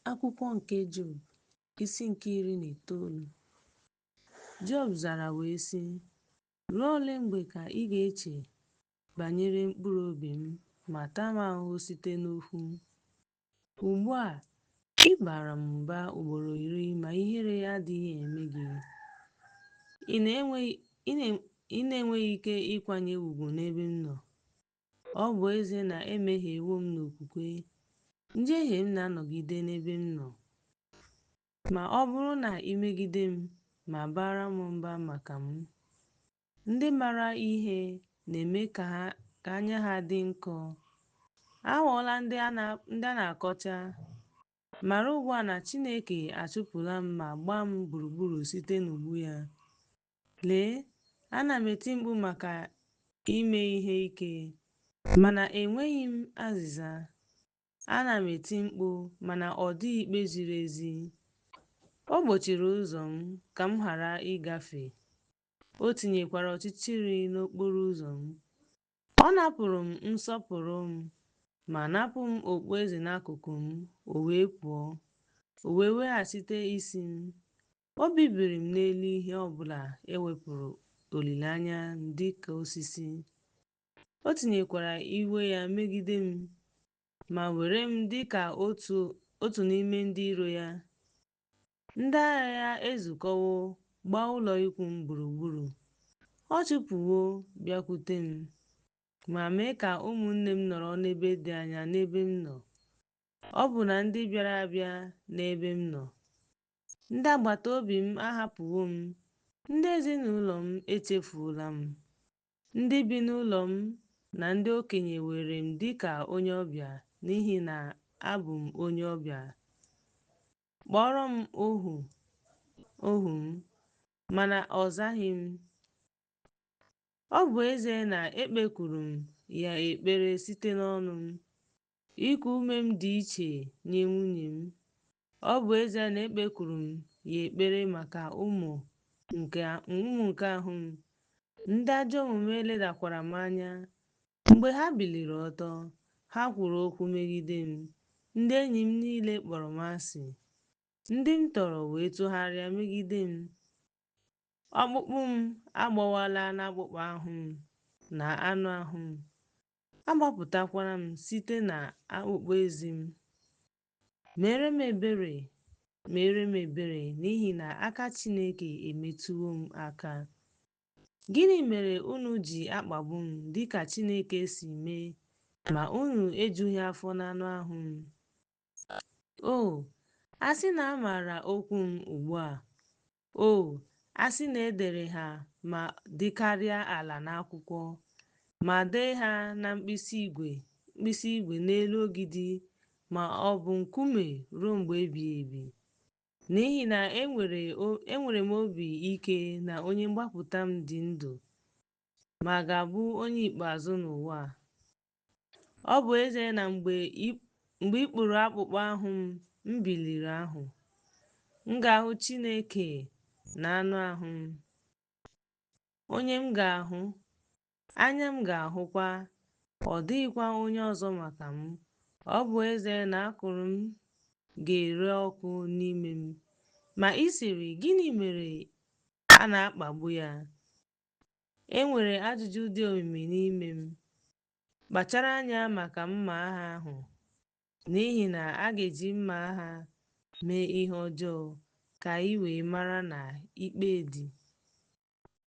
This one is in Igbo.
Akwụkwọ nke Job, isi nke 19. Job zara wee sị, ruo ole mgbe ka ị ga-eche banyere mkpụrụ obi m ma taa m ahụhụ site n'okwu m? Ugbu a, ị bara m mba ugboro 10 ma ihere adịghị eme gị. Ị na-enweghị ike ịkwanye ùgwù n'ebe m nọ. Ọ bụ ezie na emehiewo m n'okwukwe, njehie m na-anọgide n'ebe m nọ. Ma ọ bụrụ na imegide m ma bara m mba maka m, ndị maara ihe na-eme ka anya ha dị nkọ. Aghọọla ndị a na-akọcha. Mara ugbu a na Chineke achụpụla m ma gbaa m gburugburu site n'ugbu ya. Lee, ana m eti mkpu maka ime ihe ike, mana enweghị m azịza. Ana m eti mkpu mana ọ dịghị ikpe ziri ezi. O gbochiri ụzọ m ka m ghara ịgafe. O tinyekwara ọchịchịrị n'okporo ụzọ m. Ọ napụrụ m nsọpụrụ m ma napụ m okpueze n'akụkụ m. O wee pụọ. O wee weghachite isi m. O bibiri m n'elu ihe ọbụla ewepụrụ olileanya m dị ka osisi. O tinyekwara iwe ya megide m ma were m dị ka otu n'ime ndị iro ya. Ndị agha ya ezukọwo gbaa ụlọ ikwu m gburugburu. Ọ chụpụwo bịakwute m ma mee ka ụmụnne m nọrọ n'ebe dị anya n'ebe m nọ. Ọ bụ na ndị bịara abịa n'ebe m nọ. Ndị agbata obi m ahapụwo m. Ndị ezinụlọ m echefuola m. Ndị bi n'ụlọ m na ndị okenye were m dị ka onye ọbịa n'ihi na abụ m onye ọbịa. Kpọrọ m ohu m, mana ọ zaghị m. Ọ bụ ezie na ekpekwuru m ya ekpere site n'ọnụ m. Iku ume m dị iche nye nwunye m. Ọ bụ ezie na ekpekwuru m ya ekpere maka ụmụ nke ahụ m. Ndị ajọ omume ledakwara m anya. Mgbe ha biliri ọtọ, ha kwuru okwu megide m. Ndị enyi m niile kpọrọ m asị. Ndị m tọrọ wee tụgharịa megide m. Ọkpụkpụ m agbawala n'akpụkpọ ahụ m na anụ ahụ m. Agbapụtakwara m site n'akpụkpọ ezi m. Meere m ebere, meere m ebere, n'ihi na aka Chineke emetụwo m aka. Gịnị mere unu ji akpagbu m dịka Chineke si mee, ma unu ejughị afọ n'anụ ahụ m? O, a sị na a maara okwu m ugbu a! O, a sị na e dere ha ma dịkarịa ala n'akwụkwọ, ma dee ha na mkpịsị ígwè n'elu ogidi, ma ọ bụ nkume ruo mgbe ebighị ebi. N'ihi na enwere m obi ike na onye mgbapụta m dị ndụ, ma ga-abụ onye ikpeazụ n'ụwa. Ọ bụ ezie na mgbe ikpuru akpụkpọ ahụ m biliri ahụ, m ga-ahụ Chineke na anụ ahụ m. Onye m ga-ahụ, anya m ga-ahụkwa, ọ dịghịkwa onye ọzọ maka m. Ọ bụ ezie na akụrụ m ga-ere ọkụ n'ime m. Ma ị sịrị, gịnị mere a na-akpagbu ya? E nwere ajụjụ dị omimi n'ime m. Kpachara anya maka mma agha ahụ, n'ihi na a ga-eji mma agha mee ihe ọjọọ, ka ị wee mara na ikpe dị.